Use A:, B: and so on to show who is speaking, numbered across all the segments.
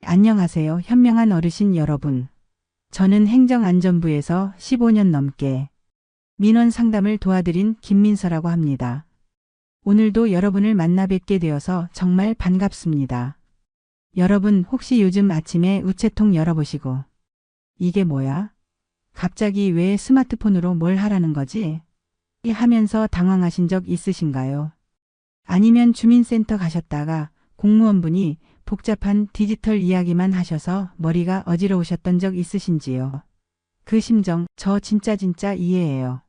A: 안녕하세요, 현명한 어르신 여러분. 저는 행정안전부에서 15년 넘게 민원 상담을 도와드린 김민서라고 합니다. 오늘도 여러분을 만나 뵙게 되어서 정말 반갑습니다. 여러분 혹시 요즘 아침에 우체통 열어보시고 이게 뭐야? 갑자기 왜 스마트폰으로 뭘 하라는 거지? 하면서 당황하신 적 있으신가요? 아니면 주민센터 가셨다가 공무원분이 복잡한 디지털 이야기만 하셔서 머리가 어지러우셨던 적 있으신지요? 그 심정 저 진짜 이해해요.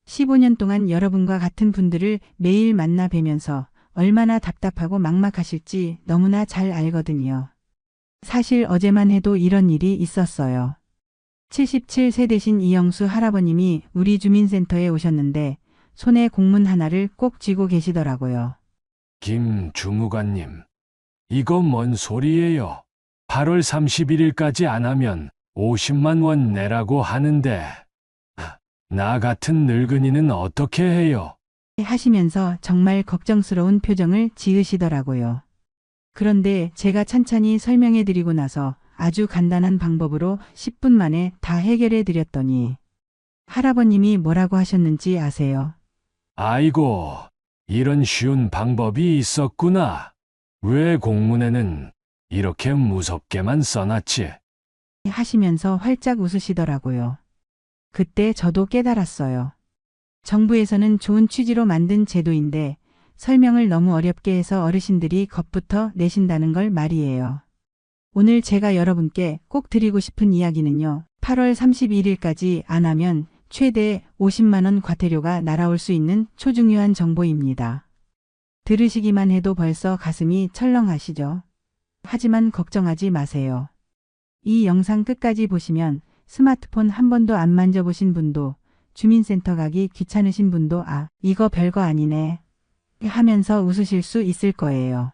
A: 15년 동안 여러분과 같은 분들을 매일 만나 뵈면서 얼마나 답답하고 막막하실지 너무나 잘 알거든요. 사실 어제만 해도 이런 일이 있었어요. 77세 되신 이영수 할아버님이 우리 주민센터에 오셨는데 손에 공문 하나를 꼭 쥐고 계시더라고요.
B: 김 주무관님, 이거 뭔 소리예요? 8월 31일까지 안 하면 50만 원 내라고 하는데, 나 같은 늙은이는 어떻게 해요?
A: 하시면서 정말 걱정스러운 표정을 지으시더라고요. 그런데 제가 찬찬히 설명해 드리고 나서 아주 간단한 방법으로 10분 만에 다 해결해 드렸더니 할아버님이 뭐라고 하셨는지 아세요?
B: 아이고, 이런 쉬운 방법이 있었구나. 왜 공문에는 이렇게 무섭게만 써놨지?
A: 하시면서 활짝 웃으시더라고요. 그때 저도 깨달았어요. 정부에서는 좋은 취지로 만든 제도인데 설명을 너무 어렵게 해서 어르신들이 겁부터 내신다는 걸 말이에요. 오늘 제가 여러분께 꼭 드리고 싶은 이야기는요. 8월 31일까지 안 하면 최대 50만 원 과태료가 날아올 수 있는 초중요한 정보입니다. 들으시기만 해도 벌써 가슴이 철렁하시죠? 하지만 걱정하지 마세요. 이 영상 끝까지 보시면 스마트폰 한 번도 안 만져보신 분도 주민센터 가기 귀찮으신 분도 이거 별거 아니네 하면서 웃으실 수 있을 거예요.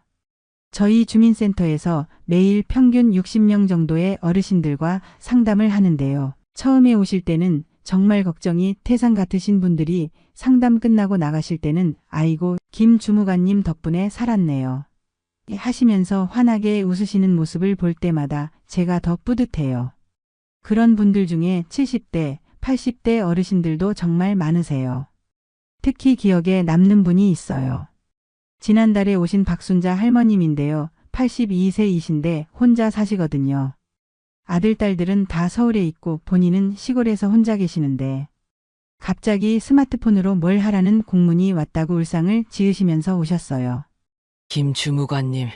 A: 저희 주민센터에서 매일 평균 60명 정도의 어르신들과 상담을 하는데요. 처음에 오실 때는 정말 걱정이 태산 같으신 분들이 상담 끝나고 나가실 때는 아이고 김 주무관님 덕분에 살았네요 하시면서 환하게 웃으시는 모습을 볼 때마다 제가 더 뿌듯해요. 그런 분들 중에 70대, 80대 어르신들도 정말 많으세요. 특히 기억에 남는 분이 있어요. 지난달에 오신 박순자 할머님인데요. 82세이신데 혼자 사시거든요. 아들, 딸들은 다 서울에 있고 본인은 시골에서 혼자 계시는데 갑자기 스마트폰으로 뭘 하라는 공문이 왔다고 울상을 지으시면서 오셨어요.
C: 김 주무관님,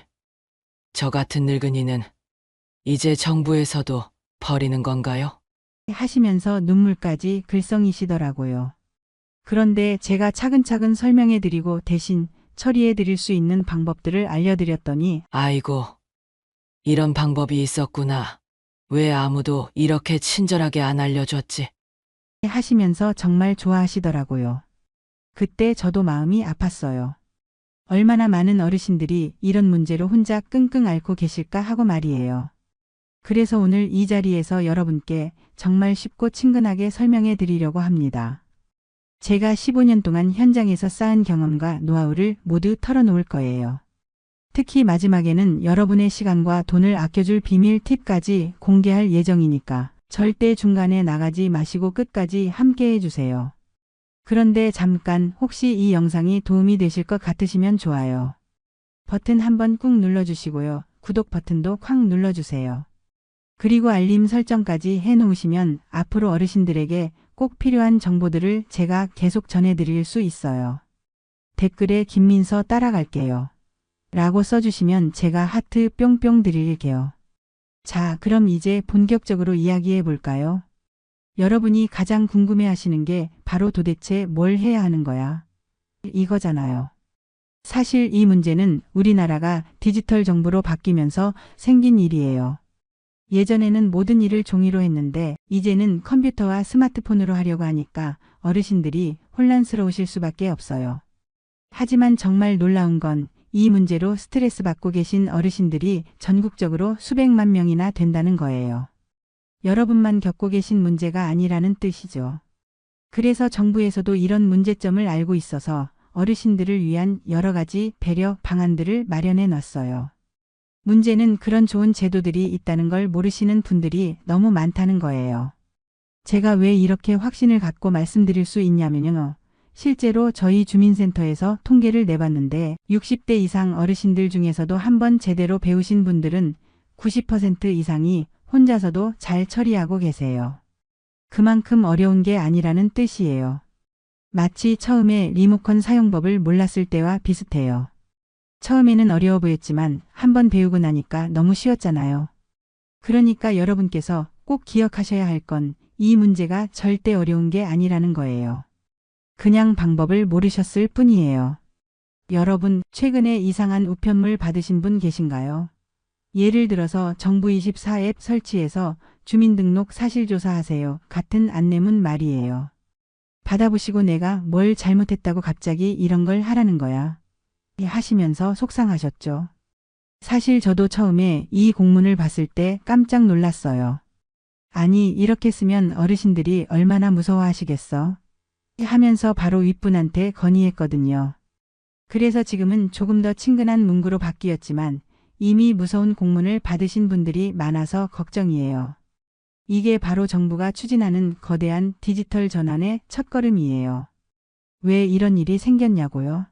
C: 저 같은 늙은이는 이제 정부에서도 버리는 건가요?
A: 하시면서 눈물까지 글썽이시더라고요. 그런데 제가 차근차근 설명해 드리고 대신 처리해 드릴 수 있는 방법들을 알려드렸더니
C: 아이고, 이런 방법이 있었구나. 왜 아무도 이렇게 친절하게 안 알려줬지?
A: 하시면서 정말 좋아하시더라고요. 그때 저도 마음이 아팠어요. 얼마나 많은 어르신들이 이런 문제로 혼자 끙끙 앓고 계실까 하고 말이에요. 그래서 오늘 이 자리에서 여러분께 정말 쉽고 친근하게 설명해 드리려고 합니다. 제가 15년 동안 현장에서 쌓은 경험과 노하우를 모두 털어놓을 거예요. 특히 마지막에는 여러분의 시간과 돈을 아껴줄 비밀 팁까지 공개할 예정이니까 절대 중간에 나가지 마시고 끝까지 함께 해주세요. 그런데 잠깐 혹시 이 영상이 도움이 되실 것 같으시면 좋아요 버튼 한번 꾹 눌러주시고요. 구독 버튼도 콱 눌러주세요. 그리고 알림 설정까지 해놓으시면 앞으로 어르신들에게 꼭 필요한 정보들을 제가 계속 전해드릴 수 있어요. 댓글에 김민서 따라갈게요 라고 써주시면 제가 하트 뿅뿅 드릴게요. 자, 그럼 이제 본격적으로 이야기해 볼까요? 여러분이 가장 궁금해 하시는 게 바로 도대체 뭘 해야 하는 거야? 이거잖아요. 사실 이 문제는 우리나라가 디지털 정부로 바뀌면서 생긴 일이에요. 예전에는 모든 일을 종이로 했는데 이제는 컴퓨터와 스마트폰으로 하려고 하니까 어르신들이 혼란스러우실 수밖에 없어요. 하지만 정말 놀라운 건 이 문제로 스트레스 받고 계신 어르신들이 전국적으로 수백만 명이나 된다는 거예요. 여러분만 겪고 계신 문제가 아니라는 뜻이죠. 그래서 정부에서도 이런 문제점을 알고 있어서 어르신들을 위한 여러 가지 배려 방안들을 마련해 놨어요. 문제는 그런 좋은 제도들이 있다는 걸 모르시는 분들이 너무 많다는 거예요. 제가 왜 이렇게 확신을 갖고 말씀드릴 수 있냐면요. 실제로 저희 주민센터에서 통계를 내봤는데 60대 이상 어르신들 중에서도 한번 제대로 배우신 분들은 90% 이상이 혼자서도 잘 처리하고 계세요. 그만큼 어려운 게 아니라는 뜻이에요. 마치 처음에 리모컨 사용법을 몰랐을 때와 비슷해요. 처음에는 어려워 보였지만 한번 배우고 나니까 너무 쉬웠잖아요. 그러니까 여러분께서 꼭 기억하셔야 할 건 이 문제가 절대 어려운 게 아니라는 거예요. 그냥 방법을 모르셨을 뿐이에요. 여러분, 최근에 이상한 우편물 받으신 분 계신가요? 예를 들어서 정부24 앱 설치해서 주민등록 사실조사하세요 같은 안내문 말이에요. 받아보시고 내가 뭘 잘못했다고 갑자기 이런 걸 하라는 거야. 하시면서 속상하셨죠. 사실 저도 처음에 이 공문을 봤을 때 깜짝 놀랐어요. 아니, 이렇게 쓰면 어르신들이 얼마나 무서워하시겠어? 하면서 바로 윗분한테 건의했거든요. 그래서 지금은 조금 더 친근한 문구로 바뀌었지만 이미 무서운 공문을 받으신 분들이 많아서 걱정이에요. 이게 바로 정부가 추진하는 거대한 디지털 전환의 첫걸음이에요. 왜 이런 일이 생겼냐고요?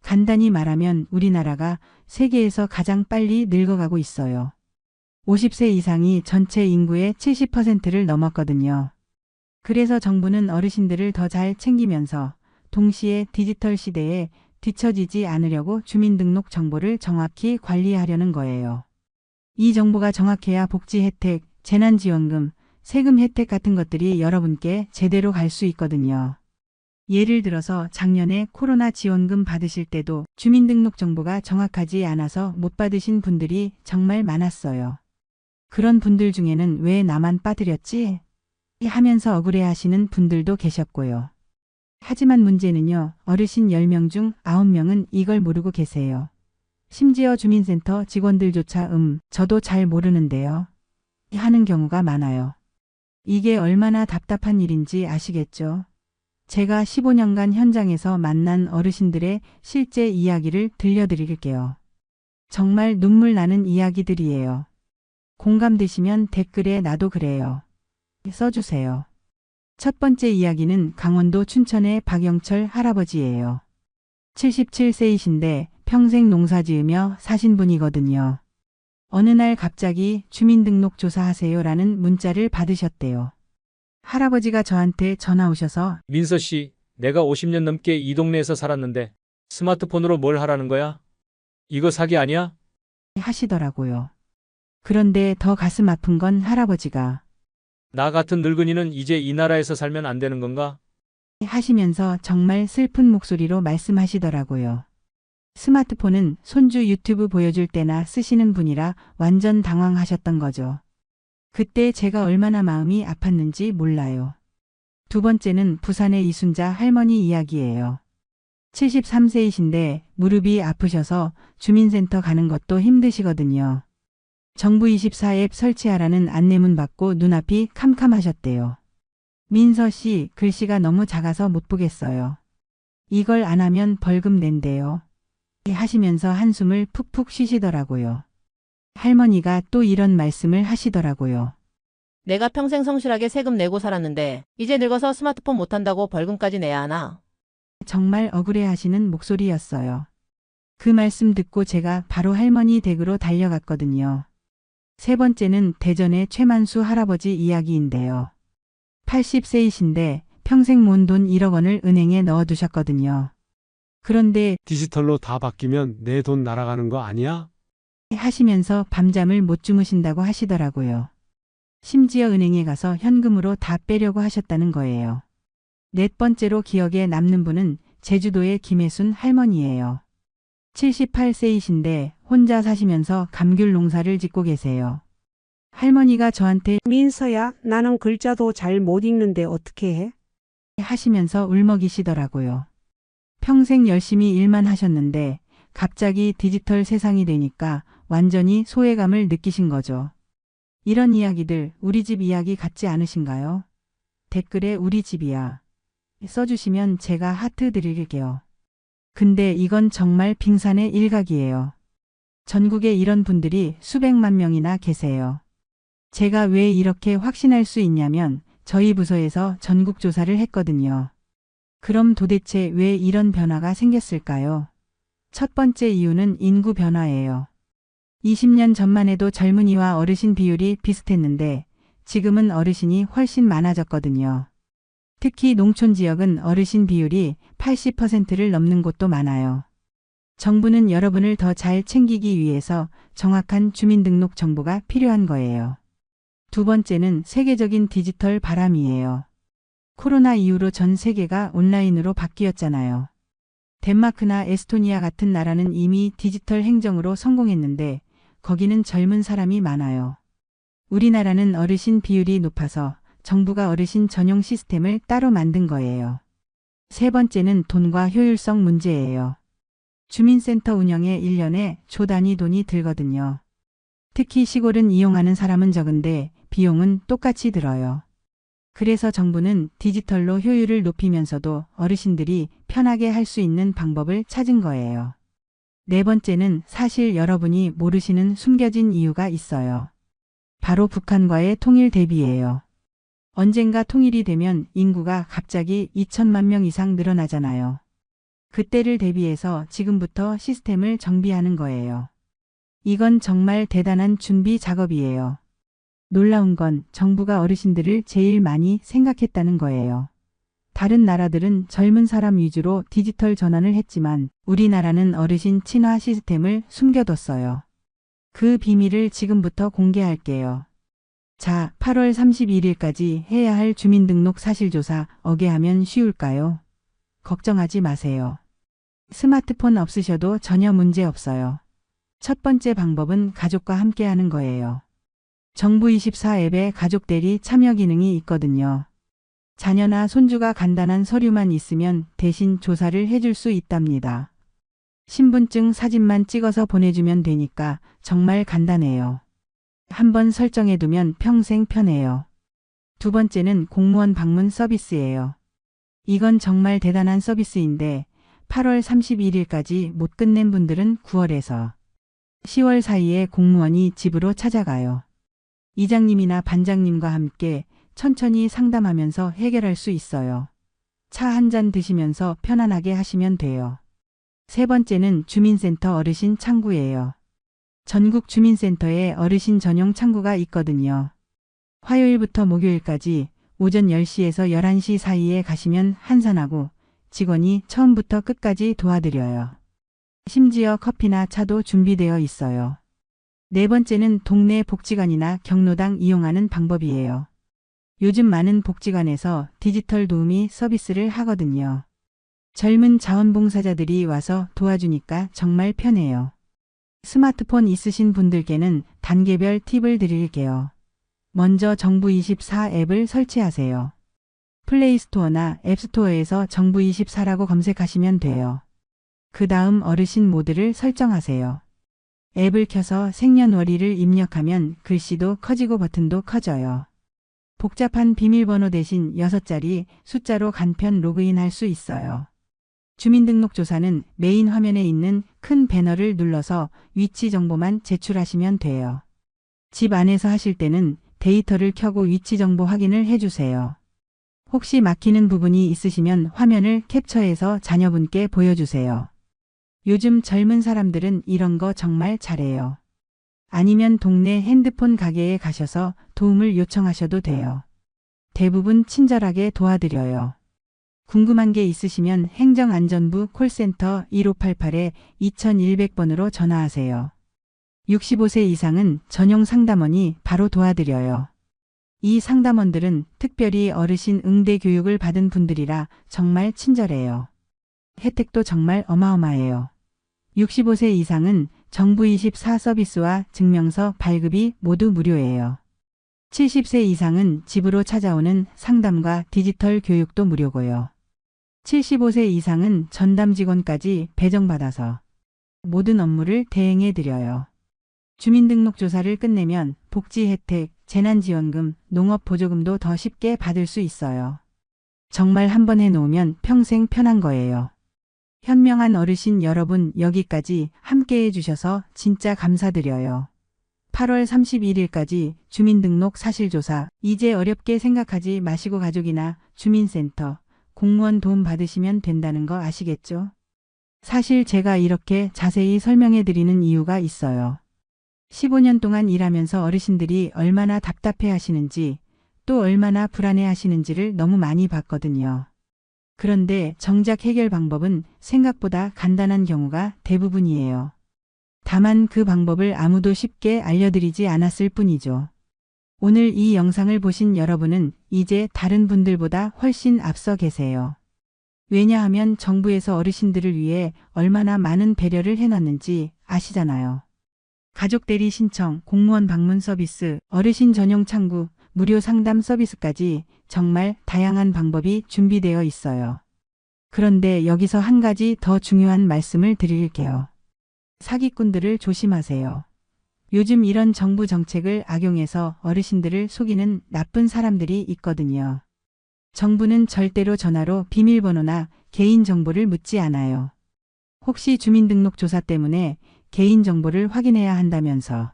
A: 간단히 말하면 우리나라가 세계에서 가장 빨리 늙어가고 있어요. 50세 이상이 전체 인구의 70%를 넘었거든요. 그래서 정부는 어르신들을 더 잘 챙기면서 동시에 디지털 시대에 뒤처지지 않으려고 주민등록 정보를 정확히 관리하려는 거예요. 이 정보가 정확해야 복지 혜택, 재난지원금, 세금 혜택 같은 것들이 여러분께 제대로 갈 수 있거든요. 예를 들어서 작년에 코로나 지원금 받으실 때도 주민등록 정보가 정확하지 않아서 못 받으신 분들이 정말 많았어요. 그런 분들 중에는 왜 나만 빠뜨렸지? 하면서 억울해하시는 분들도 계셨고요. 하지만 문제는요. 어르신 10명 중 9명은 이걸 모르고 계세요. 심지어 주민센터 직원들조차 저도 잘 모르는데요. 하는 경우가 많아요. 이게 얼마나 답답한 일인지 아시겠죠? 제가 15년간 현장에서 만난 어르신들의 실제 이야기를 들려드릴게요. 정말 눈물 나는 이야기들이에요. 공감되시면 댓글에 나도 그래요. 써주세요. 첫 번째 이야기는 강원도 춘천의 박영철 할아버지예요. 77세이신데 평생 농사 지으며 사신 분이거든요. 어느 날 갑자기 주민등록 조사하세요라는 문자를 받으셨대요. 할아버지가 저한테 전화 오셔서
D: 민서 씨, 내가 50년 넘게 이 동네에서 살았는데 스마트폰으로 뭘 하라는 거야? 이거 사기 아니야?
A: 하시더라고요. 그런데 더 가슴 아픈 건 할아버지가
D: 나 같은 늙은이는 이제 이 나라에서 살면 안 되는 건가?
A: 하시면서 정말 슬픈 목소리로 말씀하시더라고요. 스마트폰은 손주 유튜브 보여줄 때나 쓰시는 분이라 완전 당황하셨던 거죠. 그때 제가 얼마나 마음이 아팠는지 몰라요. 두 번째는 부산의 이순자 할머니 이야기예요. 73세이신데 무릎이 아프셔서 주민센터 가는 것도 힘드시거든요. 정부24 앱 설치하라는 안내문 받고 눈앞이 캄캄하셨대요. 민서 씨, 글씨가 너무 작아서 못 보겠어요. 이걸 안 하면 벌금 낸대요. 하시면서 한숨을 푹푹 쉬시더라고요. 할머니가 또 이런 말씀을 하시더라고요.
E: 내가 평생 성실하게 세금 내고 살았는데 이제 늙어서 스마트폰 못한다고 벌금까지 내야 하나?
A: 정말 억울해하시는 목소리였어요. 그 말씀 듣고 제가 바로 할머니 댁으로 달려갔거든요. 세 번째는 대전의 최만수 할아버지 이야기인데요. 80세이신데 평생 모은 돈 1억 원을 은행에 넣어두셨거든요. 그런데
F: 디지털로 다 바뀌면 내 돈 날아가는 거 아니야?
A: 하시면서 밤잠을 못 주무신다고 하시더라고요. 심지어 은행에 가서 현금으로 다 빼려고 하셨다는 거예요. 네 번째로 기억에 남는 분은 제주도의 김혜순 할머니예요. 78세이신데 혼자 사시면서 감귤 농사를 짓고 계세요. 할머니가 저한테
G: 민서야, 나는 글자도 잘 못 읽는데 어떻게 해?
A: 하시면서 울먹이시더라고요. 평생 열심히 일만 하셨는데 갑자기 디지털 세상이 되니까 완전히 소외감을 느끼신 거죠. 이런 이야기들 우리 집 이야기 같지 않으신가요? 댓글에 우리 집이야 써주시면 제가 하트 드릴게요. 근데 이건 정말 빙산의 일각이에요. 전국에 이런 분들이 수백만 명이나 계세요. 제가 왜 이렇게 확신할 수 있냐면 저희 부서에서 전국 조사를 했거든요. 그럼 도대체 왜 이런 변화가 생겼을까요? 첫 번째 이유는 인구 변화예요. 20년 전만 해도 젊은이와 어르신 비율이 비슷했는데 지금은 어르신이 훨씬 많아졌거든요. 특히 농촌 지역은 어르신 비율이 80%를 넘는 곳도 많아요. 정부는 여러분을 더 잘 챙기기 위해서 정확한 주민등록 정보가 필요한 거예요. 두 번째는 세계적인 디지털 바람이에요. 코로나 이후로 전 세계가 온라인으로 바뀌었잖아요. 덴마크나 에스토니아 같은 나라는 이미 디지털 행정으로 성공했는데 거기는 젊은 사람이 많아요. 우리나라는 어르신 비율이 높아서 정부가 어르신 전용 시스템을 따로 만든 거예요. 세 번째는 돈과 효율성 문제예요. 주민센터 운영에 1년에 조 단위 돈이 들거든요. 특히 시골은 이용하는 사람은 적은데 비용은 똑같이 들어요. 그래서 정부는 디지털로 효율을 높이면서도 어르신들이 편하게 할 수 있는 방법을 찾은 거예요. 네 번째는 사실 여러분이 모르시는 숨겨진 이유가 있어요. 바로 북한과의 통일 대비예요. 언젠가 통일이 되면 인구가 갑자기 2천만 명 이상 늘어나잖아요. 그때를 대비해서 지금부터 시스템을 정비하는 거예요. 이건 정말 대단한 준비 작업이에요. 놀라운 건 정부가 어르신들을 제일 많이 생각했다는 거예요. 다른 나라들은 젊은 사람 위주로 디지털 전환을 했지만 우리나라는 어르신 친화 시스템을 숨겨뒀어요. 그 비밀을 지금부터 공개할게요. 자, 8월 31일까지 해야 할 주민등록 사실조사 어게하면 쉬울까요? 걱정하지 마세요. 스마트폰 없으셔도 전혀 문제 없어요. 첫 번째 방법은 가족과 함께 하는 거예요. 정부24 앱에 가족 대리 참여 기능이 있거든요. 자녀나 손주가 간단한 서류만 있으면 대신 조사를 해줄 수 있답니다. 신분증 사진만 찍어서 보내주면 되니까 정말 간단해요. 한번 설정해두면 평생 편해요. 두 번째는 공무원 방문 서비스예요. 이건 정말 대단한 서비스인데 8월 31일까지 못 끝낸 분들은 9월에서 10월 사이에 공무원이 집으로 찾아가요. 이장님이나 반장님과 함께 천천히 상담하면서 해결할 수 있어요. 차 한 잔 드시면서 편안하게 하시면 돼요. 세 번째는 주민센터 어르신 창구예요. 전국 주민센터에 어르신 전용 창구가 있거든요. 화요일부터 목요일까지 오전 10시에서 11시 사이에 가시면 한산하고 직원이 처음부터 끝까지 도와드려요. 심지어 커피나 차도 준비되어 있어요. 네 번째는 동네 복지관이나 경로당 이용하는 방법이에요. 요즘 많은 복지관에서 디지털 도우미 서비스를 하거든요. 젊은 자원봉사자들이 와서 도와주니까 정말 편해요. 스마트폰 있으신 분들께는 단계별 팁을 드릴게요. 먼저 정부24 앱을 설치하세요. 플레이스토어나 앱스토어에서 정부24라고 검색하시면 돼요. 그 다음 어르신 모드를 설정하세요. 앱을 켜서 생년월일을 입력하면 글씨도 커지고 버튼도 커져요. 복잡한 비밀번호 대신 6자리 숫자로 간편 로그인할 수 있어요. 주민등록조사는 메인 화면에 있는 큰 배너를 눌러서 위치 정보만 제출하시면 돼요. 집 안에서 하실 때는 데이터를 켜고 위치 정보 확인을 해주세요. 혹시 막히는 부분이 있으시면 화면을 캡처해서 자녀분께 보여주세요. 요즘 젊은 사람들은 이런 거 정말 잘해요. 아니면 동네 핸드폰 가게에 가셔서 도움을 요청하셔도 돼요. 대부분 친절하게 도와드려요. 궁금한 게 있으시면 행정안전부 콜센터 1588-2100번으로 전화하세요. 65세 이상은 전용 상담원이 바로 도와드려요. 이 상담원들은 특별히 어르신 응대 교육을 받은 분들이라 정말 친절해요. 혜택도 정말 어마어마해요. 65세 이상은 정부24 서비스와 증명서 발급이 모두 무료예요. 70세 이상은 집으로 찾아오는 상담과 디지털 교육도 무료고요. 75세 이상은 전담 직원까지 배정받아서 모든 업무를 대행해 드려요. 주민등록조사를 끝내면 복지 혜택, 재난지원금, 농업보조금도 더 쉽게 받을 수 있어요. 정말 한번 해놓으면 평생 편한 거예요. 현명한 어르신 여러분, 여기까지 함께 해주셔서 진짜 감사드려요. 8월 31일까지 주민등록 사실조사, 이제 어렵게 생각하지 마시고 가족이나 주민센터, 공무원 도움 받으시면 된다는 거 아시겠죠? 사실 제가 이렇게 자세히 설명해 드리는 이유가 있어요. 15년 동안 일하면서 어르신들이 얼마나 답답해 하시는지, 또 얼마나 불안해 하시는지를 너무 많이 봤거든요. 그런데 정작 해결 방법은 생각보다 간단한 경우가 대부분이에요. 다만 그 방법을 아무도 쉽게 알려드리지 않았을 뿐이죠. 오늘 이 영상을 보신 여러분은 이제 다른 분들보다 훨씬 앞서 계세요. 왜냐하면 정부에서 어르신들을 위해 얼마나 많은 배려를 해놨는지 아시잖아요. 가족 대리 신청, 공무원 방문 서비스, 어르신 전용 창구, 무료 상담 서비스까지 정말 다양한 방법이 준비되어 있어요. 그런데 여기서 한 가지 더 중요한 말씀을 드릴게요. 사기꾼들을 조심하세요. 요즘 이런 정부 정책을 악용해서 어르신들을 속이는 나쁜 사람들이 있거든요. 정부는 절대로 전화로 비밀번호나 개인정보를 묻지 않아요. 혹시 주민등록조사 때문에 개인정보를 확인해야 한다면서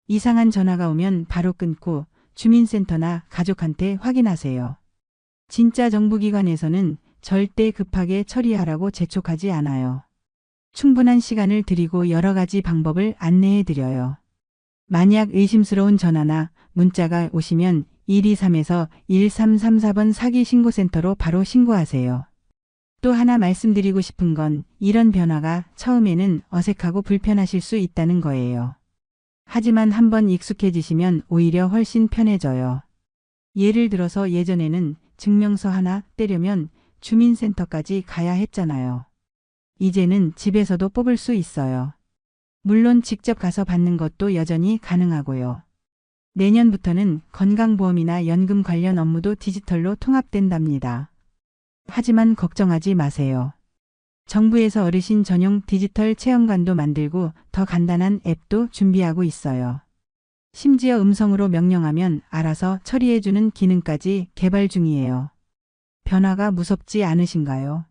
A: 이상한 전화가 오면 바로 끊고 주민센터나 가족한테 확인하세요. 진짜 정부기관에서는 절대 급하게 처리하라고 재촉하지 않아요. 충분한 시간을 드리고 여러 가지 방법을 안내해 드려요. 만약 의심스러운 전화나 문자가 오시면 123에서 1334번 사기신고센터로 바로 신고하세요. 또 하나 말씀드리고 싶은 건 이런 변화가 처음에는 어색하고 불편하실 수 있다는 거예요. 하지만 한번 익숙해지시면 오히려 훨씬 편해져요. 예를 들어서 예전에는 증명서 하나 떼려면 주민센터까지 가야 했잖아요. 이제는 집에서도 뽑을 수 있어요. 물론 직접 가서 받는 것도 여전히 가능하고요. 내년부터는 건강보험이나 연금 관련 업무도 디지털로 통합된답니다. 하지만 걱정하지 마세요. 정부에서 어르신 전용 디지털 체험관도 만들고 더 간단한 앱도 준비하고 있어요. 심지어 음성으로 명령하면 알아서 처리해주는 기능까지 개발 중이에요. 변화가 무섭지 않으신가요?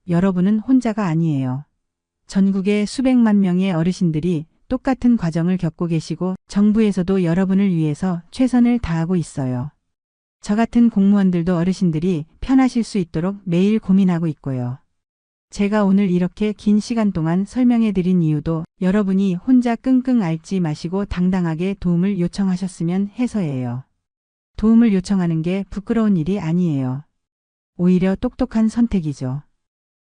A: 여러분은 혼자가 아니에요. 전국의 수백만 명의 어르신들이 똑같은 과정을 겪고 계시고 정부에서도 여러분을 위해서 최선을 다하고 있어요. 저 같은 공무원들도 어르신들이 편하실 수 있도록 매일 고민하고 있고요. 제가 오늘 이렇게 긴 시간 동안 설명해 드린 이유도 여러분이 혼자 끙끙 앓지 마시고 당당하게 도움을 요청하셨으면 해서예요. 도움을 요청하는 게 부끄러운 일이 아니에요. 오히려 똑똑한 선택이죠.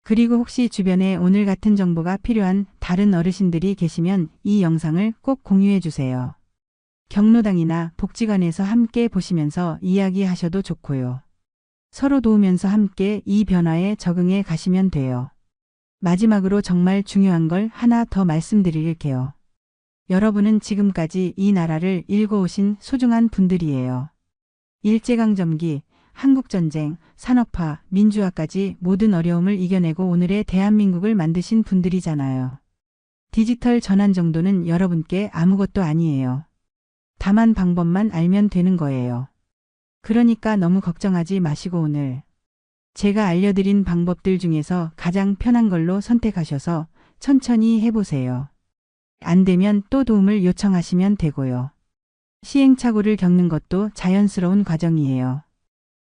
A: 그리고 혹시 주변에 오늘 같은 정보가 필요한 다른 어르신들이 계시면 이 영상을 꼭 공유해 주세요. 경로당이나 복지관에서 함께 보시면서 이야기하셔도 좋고요. 서로 도우면서 함께 이 변화에 적응해 가시면 돼요. 마지막으로 정말 중요한 걸 하나 더 말씀드릴게요. 여러분은 지금까지 이 나라를 일궈오신 소중한 분들이에요. 일제강점기, 한국전쟁, 산업화, 민주화까지 모든 어려움을 이겨내고 오늘의 대한민국을 만드신 분들이잖아요. 디지털 전환 정도는 여러분께 아무것도 아니에요. 다만 방법만 알면 되는 거예요. 그러니까 너무 걱정하지 마시고 오늘 제가 알려드린 방법들 중에서 가장 편한 걸로 선택하셔서 천천히 해보세요. 안 되면 또 도움을 요청하시면 되고요. 시행착오를 겪는 것도 자연스러운 과정이에요.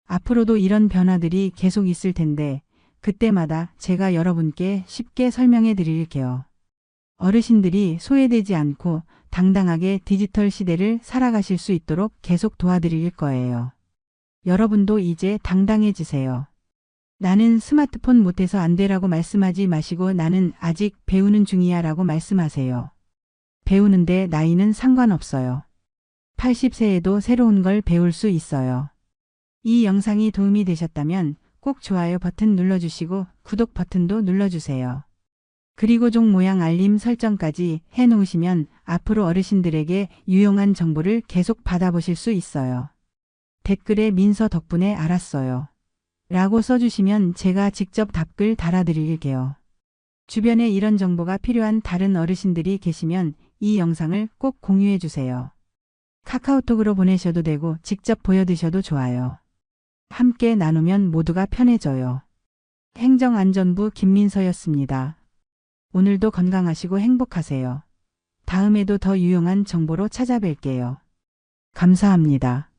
A: 앞으로도 이런 변화들이 계속 있을 텐데 그때마다 제가 여러분께 쉽게 설명해 드릴게요. 어르신들이 소외되지 않고 당당하게 디지털 시대를 살아가실 수 있도록 계속 도와드릴 거예요. 여러분도 이제 당당해지세요. 나는 스마트폰 못해서 안 되라고 말씀하지 마시고 나는 아직 배우는 중이야 라고 말씀하세요. 배우는데 나이는 상관없어요. 80세에도 새로운 걸 배울 수 있어요. 이 영상이 도움이 되셨다면 꼭 좋아요 버튼 눌러주시고 구독 버튼도 눌러주세요. 그리고 종 모양 알림 설정까지 해놓으시면 앞으로 어르신들에게 유용한 정보를 계속 받아보실 수 있어요. 댓글에 민서 덕분에 알았어요. 라고 써주시면 제가 직접 답글 달아드릴게요. 주변에 이런 정보가 필요한 다른 어르신들이 계시면 이 영상을 꼭 공유해주세요. 카카오톡으로 보내셔도 되고 직접 보여드셔도 좋아요. 함께 나누면 모두가 편해져요. 행정안전부 김민서였습니다. 오늘도 건강하시고 행복하세요. 다음에도 더 유용한 정보로 찾아뵐게요. 감사합니다.